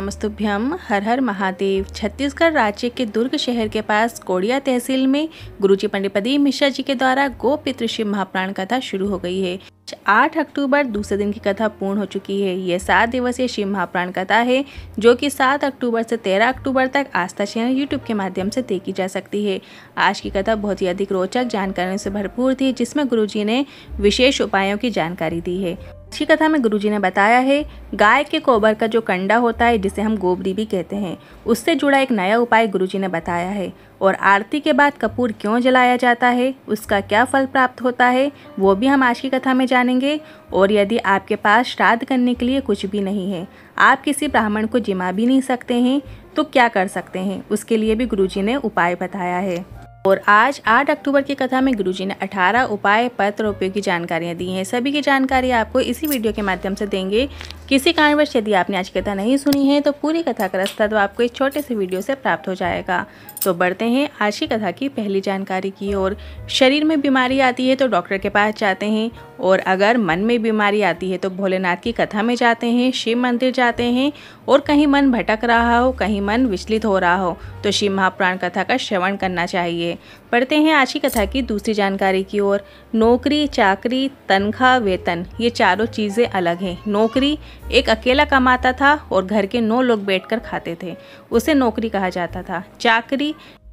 नमस्तुभ्यम। हर हर महादेव। छत्तीसगढ़ राज्य के दुर्ग शहर के पास कोड़िया तहसील में गुरुजी पंडित प्रदीप मिश्रा जी के द्वारा गो पितृ शिव महापुराण कथा शुरू हो गई है। 8 अक्टूबर दूसरे दिन की कथा पूर्ण हो चुकी है। यह 7 दिवसीय शिव महापुराण कथा है जो कि 7 अक्टूबर से 13 अक्टूबर तक आस्था चैनल यूट्यूब के माध्यम से देखी जा सकती है। आज की कथा बहुत ही अधिक रोचक जानकारियों से भरपूर थी, जिसमें गुरुजी ने विशेष उपायों की जानकारी दी है। अच्छी कथा में गुरुजी ने बताया है गाय के गोबर का जो कंडा होता है, जिसे हम गोबरी भी कहते हैं, उससे जुड़ा एक नया उपाय गुरुजी ने बताया है। और आरती के बाद कपूर क्यों जलाया जाता है, उसका क्या फल प्राप्त होता है, वो भी हम आज की कथा में जानेंगे। और यदि आपके पास श्राद्ध करने के लिए कुछ भी नहीं है, आप किसी ब्राह्मण को जिमा भी नहीं सकते हैं, तो क्या कर सकते हैं, उसके लिए भी गुरुजी ने उपाय बताया है। और आज 8 अक्टूबर की कथा में गुरुजी ने 18 उपाय पत्र उपयोगी जानकारियां दी हैं। सभी की जानकारी आपको इसी वीडियो के माध्यम से देंगे। किसी कारणवश यदि आपने आज की कथा नहीं सुनी है तो पूरी कथा का रास्ता तो आपको एक छोटे से वीडियो से प्राप्त हो जाएगा। तो बढ़ते हैं आज की कथा की पहली जानकारी की ओर। शरीर में बीमारी आती है तो डॉक्टर के पास जाते हैं, और अगर मन में बीमारी आती है तो भोलेनाथ की कथा में जाते हैं, शिव मंदिर जाते हैं। और कहीं मन भटक रहा हो, कहीं मन विचलित हो रहा हो, तो शिव महापुराण कथा का श्रवण करना चाहिए। पढ़ते हैं आज की कथा की दूसरी जानकारी की ओर। नौकरी, चाकरी, तनख्वाह, वेतन, ये चारों चीज़ें अलग हैं। नौकरी, एक अकेला कमाता था और घर के 9 लोग बैठकर खाते थे, उसे नौकरी कहा जाता था। चाकरी,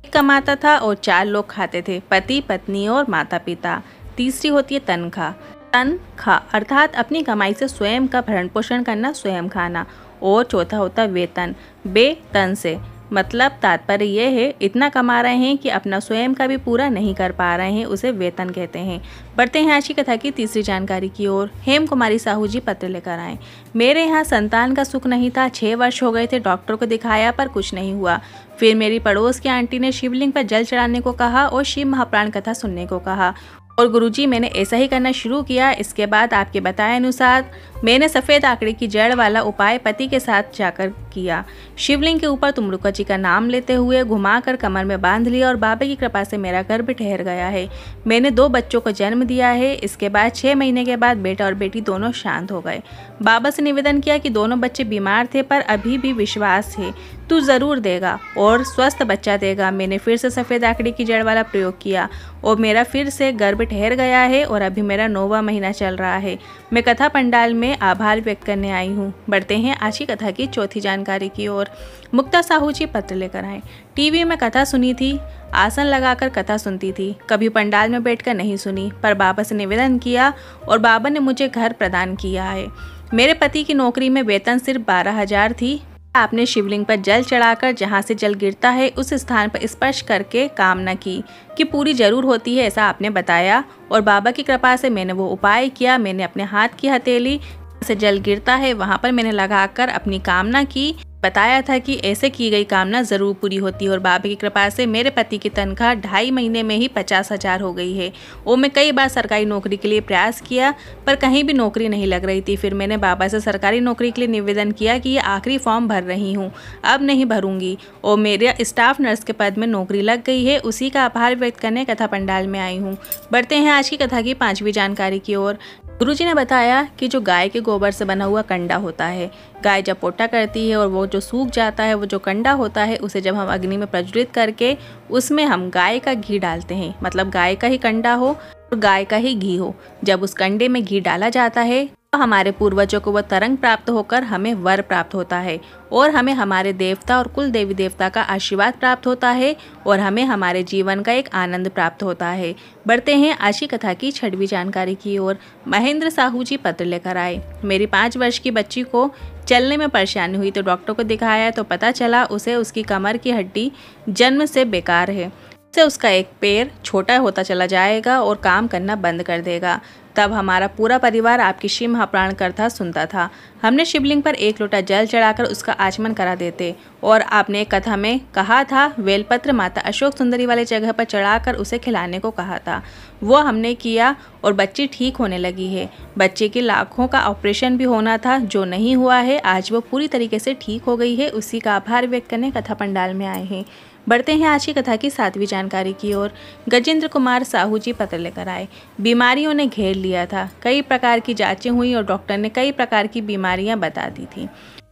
एक कमाता था और 4 लोग खाते थे, पति, पत्नी और माता पिता। तीसरी होती है तनख्वाह। तनख्वाह अर्थात अपनी कमाई से स्वयं का भरण पोषण करना, स्वयं खाना। और चौथा होता है वेतन। बेतन से मतलब तात्पर्य यह है इतना कमा रहे हैं कि अपना स्वयं का भी पूरा नहीं कर पा रहे हैं, उसे वेतन कहते हैं। बढ़ते हैं आज की कथा की तीसरी जानकारी की ओर। हेम कुमारी साहू जी पत्र लेकर आए। मेरे यहाँ संतान का सुख नहीं था, 6 वर्ष हो गए थे, डॉक्टर को दिखाया पर कुछ नहीं हुआ। फिर मेरी पड़ोस की आंटी ने शिवलिंग पर जल चढ़ाने को कहा और शिव महापुराण कथा सुनने को कहा, और गुरुजी मैंने ऐसा ही करना शुरू किया। इसके बाद आपके बताए अनुसार मैंने सफ़ेद आंकड़े की जड़ वाला उपाय पति के साथ जाकर किया। शिवलिंग के ऊपर तुमरुका जी का नाम लेते हुए घुमाकर कमर में बांध लिया, और बाबा की कृपा से मेरा गर्भ ठहर गया है। मैंने 2 बच्चों को जन्म दिया है। इसके बाद 6 महीने के बाद बेटा और बेटी दोनों शांत हो गए। बाबा से निवेदन किया कि दोनों बच्चे बीमार थे, पर अभी भी विश्वास है तू ज़रूर देगा और स्वस्थ बच्चा देगा। मैंने फिर से सफ़ेद आंकड़े की जड़ वाला प्रयोग किया और मेरा फिर से गर्भ ठहर गया है, और अभी मेरा 9वां महीना चल रहा है। मैं कथा पंडाल में आभार व्यक्त करने आई हूँ। बढ़ते हैं आज की कथा की चौथी जानकारी की ओर। मुक्ता साहू जी पत्र लेकर आए। टीवी में कथा सुनी थी, आसन लगाकर कथा सुनती थी, कभी पंडाल में बैठकर नहीं सुनी, पर बाबा से निवेदन किया और बाबा ने मुझे घर प्रदान किया है। मेरे पति की नौकरी में वेतन सिर्फ 12,000 थी। आपने शिवलिंग पर जल चढ़ाकर जहाँ से जल गिरता है उस स्थान पर स्पर्श करके कामना की कि पूरी जरूर होती है, ऐसा आपने बताया, और बाबा की कृपा से मैंने वो उपाय किया। मैंने अपने हाथ की हथेली से जल गिरता है वहाँ पर मैंने लगाकर अपनी कामना की। बताया था कि ऐसे की गई कामना जरूर पूरी होती है, और बाबा की कृपा से मेरे पति की तनख्वाह 2.5 महीने में ही 50,000 हो गई है। और मैं कई बार सरकारी नौकरी के लिए प्रयास किया, पर कहीं भी नौकरी नहीं लग रही थी। फिर मैंने बाबा से सरकारी नौकरी के लिए निवेदन किया कि ये आखिरी फॉर्म भर रही हूँ, अब नहीं भरूंगी, और मेरे स्टाफ नर्स के पद में नौकरी लग गई है। उसी का आभार व्यक्त करने कथा पंडाल में आई हूँ। बढ़ते हैं आज की कथा की 5वीं जानकारी की ओर। गुरुजी ने बताया कि जो गाय के गोबर से बना हुआ कंडा होता है, गाय जब पोटा करती है और वो जो सूख जाता है, वो जो कंडा होता है, उसे जब हम अग्नि में प्रज्वलित करके उसमें हम गाय का घी डालते हैं, मतलब गाय का ही कंडा हो और गाय का ही घी हो। जब उस कंडे में घी डाला जाता है तो हमारे पूर्वजों को वह तरंग प्राप्त होकर हमें वर प्राप्त होता है, और हमें हमारे देवता और कुल देवी देवता का आशीर्वाद प्राप्त होता है, और हमें हमारे जीवन का एक आनंद प्राप्त होता है। बढ़ते हैं आज की कथा की 6वीं जानकारी की ओर। महेंद्र साहू जी पत्र लेकर आए। मेरी 5 वर्ष की बच्ची को चलने में परेशानी हुई तो डॉक्टर को दिखाया तो पता चला उसे उसकी कमर की हड्डी जन्म से बेकार है। इससे उसका एक पैर छोटा होता चला जाएगा और काम करना बंद कर देगा। तब हमारा पूरा परिवार आपकी शिव महापुराण कथा सुनता था। हमने शिवलिंग पर 1 लोटा जल चढ़ाकर उसका आचमन करा देते, और आपने एक कथा में कहा था बेलपत्र माता अशोक सुंदरी वाले जगह पर चढ़ाकर उसे खिलाने को कहा था। वो हमने किया और बच्ची ठीक होने लगी है। बच्चे की लाखों का ऑपरेशन भी होना था, जो नहीं हुआ है। आज वो पूरी तरीके से ठीक हो गई है। उसी का आभार व्यक्त करने कथा पंडाल में आए हैं। बढ़ते हैं आज की कथा की 7वीं जानकारी की ओर। गजेंद्र कुमार साहू जी पत्र लेकर आए। बीमारियों ने घेर लिया था, कई प्रकार की जांचें हुई और डॉक्टर ने कई प्रकार की बीमारियां बता दी थी।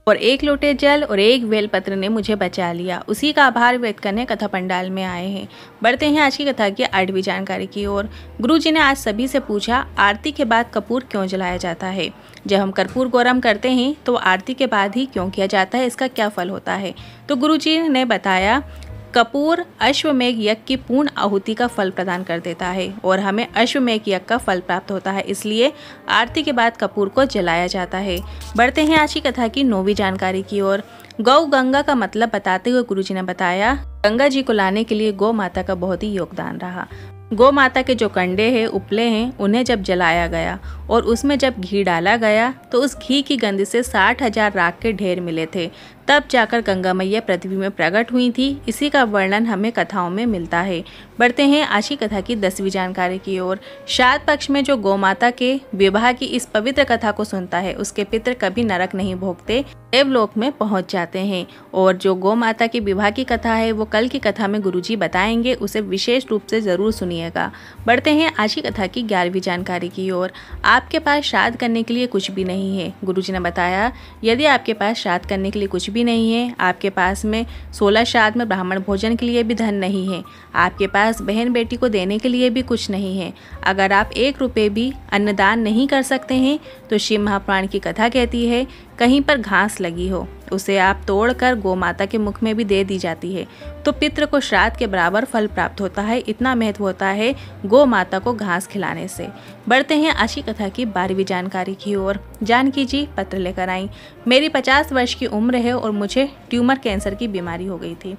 और 1 लोटे जल और 1 बेलपत्र ने मुझे बचा लिया। उसी का आभार व्यक्त करने कथा पंडाल में आए हैं। बढ़ते हैं आज की कथा की 8वीं जानकारी की ओर। गुरुजी ने आज सभी से पूछा, आरती के बाद कपूर क्यों जलाया जाता है? जब हम कर्पूर गौरम करते हैं तो आरती के बाद ही क्यों किया जाता है, इसका क्या फल होता है? तो गुरुजी ने बताया, कपूर अश्वमेघ यज्ञ की पूर्ण आहुति का फल प्रदान कर देता है और हमें अश्वमेघ यज्ञ का फल प्राप्त होता है, इसलिए आरती के बाद कपूर को जलाया जाता है। बढ़ते हैं आज की कथा की 9वीं जानकारी की ओर। गौ गंगा का मतलब बताते हुए गुरुजी ने बताया, गंगा जी को लाने के लिए गौ माता का बहुत ही योगदान रहा। गौ माता के जो कंडे हैं, उपले हैं, उन्हें जब जलाया गया और उसमें जब घी डाला गया तो उस घी की गंध से 60,000 राख के ढेर मिले थे। तब जाकर गंगा मैया पृथ्वी में प्रकट हुई थी। इसी का वर्णन हमें कथाओं में मिलता है। बढ़ते हैं आज की कथा की 10वीं जानकारी की ओर। श्राद्ध पक्ष में जो गौ माता के विवाह की इस पवित्र कथा को सुनता है, उसके पितृ कभी नरक नहीं भोगते, देवलोक में पहुंच जाते हैं। और जो गौ माता की विवाह की कथा है वो कल की कथा में गुरुजी बताएंगे, उसे विशेष रूप से जरूर सुनिएगा। बढ़ते हैं आज की कथा की 11वीं जानकारी की ओर। आपके पास श्राद्ध करने के लिए कुछ भी नहीं है। गुरुजी ने बताया, यदि आपके पास श्राद्ध करने के लिए कुछ भी नहीं है, आपके पास में 16 श्राद्ध में ब्राह्मण भोजन के लिए भी धन नहीं है, आपके पास बहन बेटी को देने के लिए भी कुछ नहीं है, अगर आप 1 रुपये भी अन्नदान नहीं कर सकते हैं, तो शिव महापुराण की कथा कहती है, कहीं पर घास लगी हो उसे आप तोड़कर गौ माता के मुख में भी दे दी जाती है, तो पितृ को श्राद्ध के बराबर फल प्राप्त होता है। इतना महत्व होता है गौ माता को घास खिलाने से। बढ़ते हैं आज की कथा की 12वीं जानकारी की ओर। जानकी जी पत्र लेकर आई, मेरी 50 वर्ष की उम्र है और मुझे ट्यूमर कैंसर की बीमारी हो गई थी,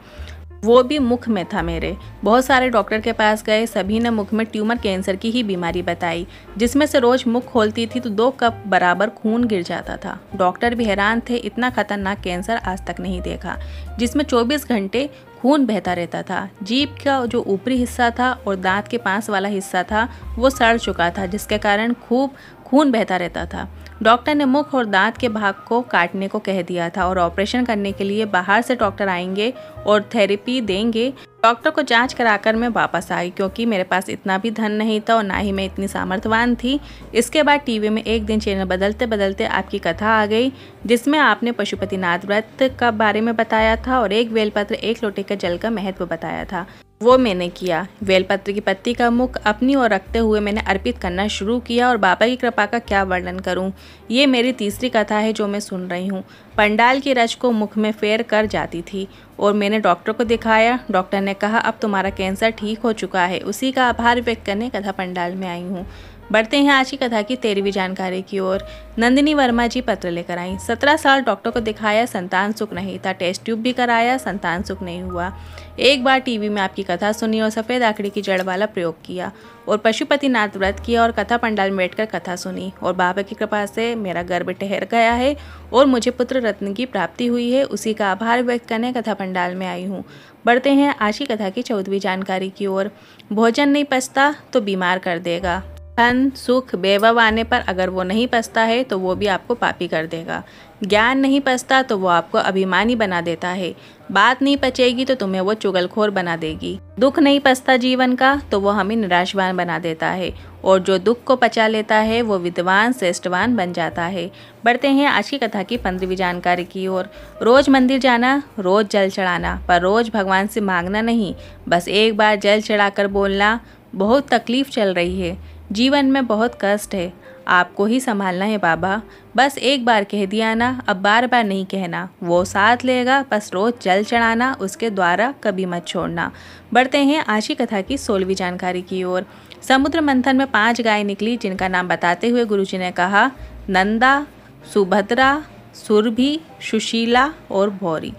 वो भी मुख में था मेरे। बहुत सारे डॉक्टर के पास गए, सभी ने मुख में ट्यूमर कैंसर की ही बीमारी बताई, जिसमें से रोज मुख खोलती थी तो 2 कप बराबर खून गिर जाता था। डॉक्टर भी हैरान थे, इतना खतरनाक कैंसर आज तक नहीं देखा, जिसमें 24 घंटे खून बहता रहता था। जीभ का जो ऊपरी हिस्सा था और दांत के पास वाला हिस्सा था वो सड़ चुका था, जिसके कारण खूब खून बहता रहता था। डॉक्टर ने मुख और दांत के भाग को काटने को कह दिया था और ऑपरेशन करने के लिए बाहर से डॉक्टर आएंगे और थेरेपी देंगे। डॉक्टर को जांच कराकर मैं वापस आई, क्योंकि मेरे पास इतना भी धन नहीं था और ना ही मैं इतनी सामर्थ्यवान थी। इसके बाद टीवी में एक दिन चैनल बदलते बदलते आपकी कथा आ गई, जिसमें आपने पशुपतिनाथ व्रत का बारे में बताया था और 1 बेलपत्र 1 लोटे के जल का महत्व बताया था। वो मैंने किया। बेलपत्र की पत्ती का मुख अपनी ओर रखते हुए मैंने अर्पित करना शुरू किया और बाबा की कृपा का क्या वर्णन करूं। ये मेरी तीसरी कथा है जो मैं सुन रही हूँ। पंडाल की रज को मुख में फेर कर जाती थी और मैंने डॉक्टर को दिखाया। डॉक्टर ने कहा, अब तुम्हारा कैंसर ठीक हो चुका है। उसी का आभार व्यक्त करने कथा पंडाल में आई हूँ। बढ़ते हैं आज की कथा की 13वीं जानकारी की ओर। नंदिनी वर्मा जी पत्र लेकर आई। 17 साल डॉक्टर को दिखाया, संतान सुख नहीं था। टेस्ट ट्यूब भी कराया, संतान सुख नहीं हुआ। एक बार टीवी में आपकी कथा सुनी और सफ़ेद आकड़ी की जड़ वाला प्रयोग किया और पशुपतिनाथ व्रत किया और कथा पंडाल में बैठकर कथा सुनी और बाबा की कृपा से मेरा गर्भ ठहर गया है और मुझे पुत्र रत्न की प्राप्ति हुई है। उसी का आभार व्यक्त करने कथा पंडाल में आई हूँ। बढ़ते हैं आज की कथा की 14वीं जानकारी की ओर। भोजन नहीं पचता तो बीमार कर देगा। धन सुख वैभव आने पर अगर वो नहीं पचता है तो वो भी आपको पापी कर देगा। ज्ञान नहीं पचता तो वो आपको अभिमानी बना देता है। बात नहीं पचेगी तो तुम्हें वो चुगलखोर बना देगी। दुख नहीं पचता जीवन का तो वो हमें निराशवान बना देता है और जो दुख को पचा लेता है वो विद्वान श्रेष्ठवान बन जाता है। बढ़ते हैं आज की कथा की 15वीं जानकारी की ओर। रोज मंदिर जाना, रोज जल चढ़ाना, पर रोज भगवान से मांगना नहीं, बस एक बार जल चढ़ाकर बोलना, बहुत तकलीफ चल रही है, जीवन में बहुत कष्ट है, आपको ही संभालना है बाबा। बस एक बार कह दिया ना, अब बार बार नहीं कहना, वो साथ लेगा। बस रोज जल चढ़ाना, उसके द्वारा कभी मत छोड़ना। बढ़ते हैं आज की कथा की 16वीं जानकारी की ओर। समुद्र मंथन में 5 गाय निकली, जिनका नाम बताते हुए गुरुजी ने कहा, नंदा, सुभद्रा, सुरभि, सुशीला और भौरी।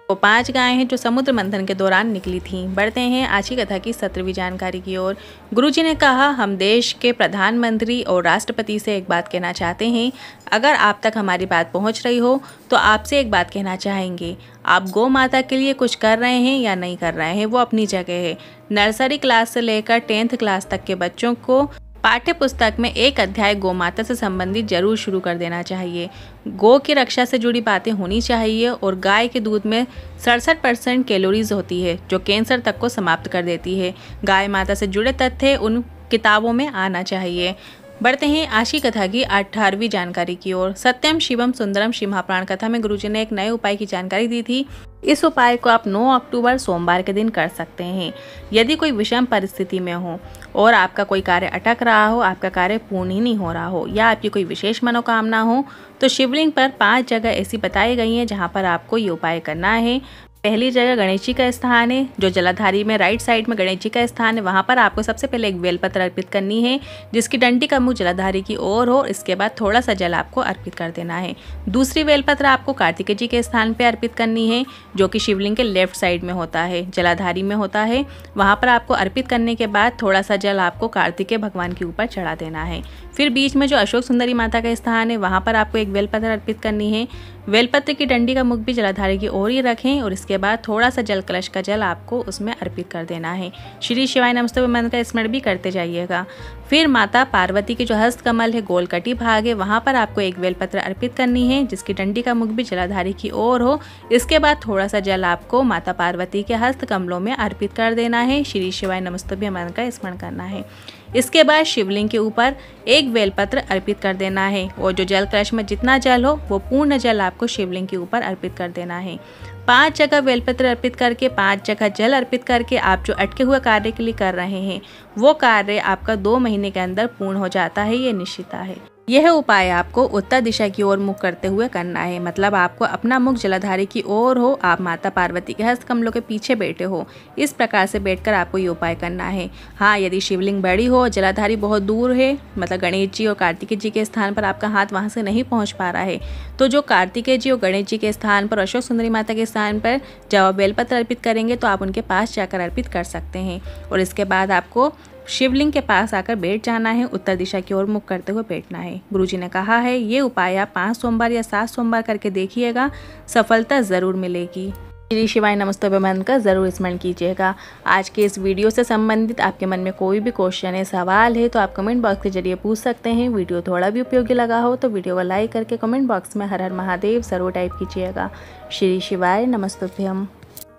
वो 5 गायें हैं जो समुद्र मंथन के दौरान निकली थीं। बढ़ते हैं आज की कथा की 17वीं जानकारी की ओर। गुरुजी ने कहा, हम देश के प्रधानमंत्री और राष्ट्रपति से एक बात कहना चाहते हैं। अगर आप तक हमारी बात पहुंच रही हो तो आपसे एक बात कहना चाहेंगे। आप गौ माता के लिए कुछ कर रहे हैं या नहीं कर रहे हैं, वो अपनी जगह है। नर्सरी क्लास से लेकर 10th क्लास तक के बच्चों को पाठ्य पुस्तक में एक अध्याय गौ माता से संबंधित जरूर शुरू कर देना चाहिए। गौ की रक्षा से जुड़ी बातें होनी चाहिए और गाय के दूध में 67% कैलोरीज होती है जो कैंसर तक को समाप्त कर देती है। गाय माता से जुड़े तथ्य उन किताबों में आना चाहिए। बढ़ते हैं आज की कथा की 18वीं जानकारी की ओर। सत्यम शिवम सुंदरम श्री महाप्राण कथा में गुरुजी ने एक नए उपाय की जानकारी दी थी। इस उपाय को आप 9 अक्टूबर सोमवार के दिन कर सकते हैं। यदि कोई विषम परिस्थिति में हो और आपका कोई कार्य अटक रहा हो, आपका कार्य पूर्ण ही नहीं हो रहा हो, या आपकी कोई विशेष मनोकामना हो, तो शिवलिंग पर 5 जगह ऐसी बताई गई हैं जहां पर आपको ये उपाय करना है। पहली जगह गणेश जी का स्थान है, जो जलाधारी में राइट साइड में गणेश जी का स्थान है। वहां पर आपको सबसे पहले एक बेलपत्र अर्पित करनी है, जिसकी डंडी का मुंह जलाधारी की ओर हो। इसके बाद थोड़ा सा जल आपको अर्पित कर देना है। दूसरी बेलपत्र आपको कार्तिकेय जी के स्थान पर अर्पित करनी है, जो कि शिवलिंग के लेफ्ट साइड में होता है, जलाधारी में होता है। वहां पर आपको अर्पित करने के बाद थोड़ा सा जल आपको कार्तिकेय भगवान के ऊपर चढ़ा देना है। फिर बीच में जो अशोक सुंदरी माता का स्थान है, वहां पर आपको एक बेलपत्र अर्पित करनी है। बेलपत्र की डंडी का मुख भी जलाधारी की ओर ही रखें और इसके बाद थोड़ा सा जल कलश का जल आपको उसमें अर्पित कर देना है। श्री शिवाय नमस्तुभ्यं मंत्र का स्मरण भी करते जाइएगा। फिर माता पार्वती के जो हस्त कमल है, गोल कटी भाग है, वहां पर आपको एक बेलपत्र अर्पित करनी है, जिसकी डंडी का मुख भी जलाधारी की ओर हो। इसके बाद थोड़ा सा जल आपको माता पार्वती के हस्त कमलों में अर्पित कर देना है। श्री शिवाय नमस्तुभ्यं मंत्र का स्मरण करना है। इसके बाद शिवलिंग के ऊपर एक बेलपत्र अर्पित कर देना है और जो जल कलश में जितना जल हो वो पूर्ण जल आपको शिवलिंग के ऊपर अर्पित कर देना है। 5 जगह बेलपत्र अर्पित करके, 5 जगह जल अर्पित करके आप जो अटके हुए कार्य के लिए कर रहे हैं वो कार्य आपका 2 महीने के अंदर पूर्ण हो जाता है, ये निश्चित है। यह उपाय आपको उत्तर दिशा की ओर मुख करते हुए करना है, मतलब आपको अपना मुख जलाधारी की ओर हो, आप माता पार्वती के हस्त कमलों के पीछे बैठे हो। इस प्रकार से बैठकर आपको ये उपाय करना है। हाँ, यदि शिवलिंग बड़ी हो, जलाधारी बहुत दूर है, मतलब गणेश जी और कार्तिकेय जी के स्थान पर आपका हाथ वहाँ से नहीं पहुँच पा रहा है, तो जो कार्तिकेय जी और गणेश जी के स्थान पर, अशोक सुंदरी माता के स्थान पर जब आप बेलपत्र अर्पित करेंगे तो आप उनके पास जाकर अर्पित कर सकते हैं। और इसके बाद आपको शिवलिंग के पास आकर बैठ जाना है, उत्तर दिशा की ओर मुख करते हुए बैठना है। गुरुजी ने कहा है ये उपाय आप 5 सोमवार या 7 सोमवार करके देखिएगा, सफलता ज़रूर मिलेगी। श्री शिवाय नमस्तुभ्यं मंत्र का ज़रूर स्मरण कीजिएगा। आज के इस वीडियो से संबंधित आपके मन में कोई भी क्वेश्चन है, सवाल है, तो आप कमेंट बॉक्स के जरिए पूछ सकते हैं। वीडियो थोड़ा भी उपयोगी लगा हो तो वीडियो को लाइक करके कमेंट बॉक्स में हर हर महादेव ज़रूर टाइप कीजिएगा। श्री शिवाय नमस्तुभ्यं।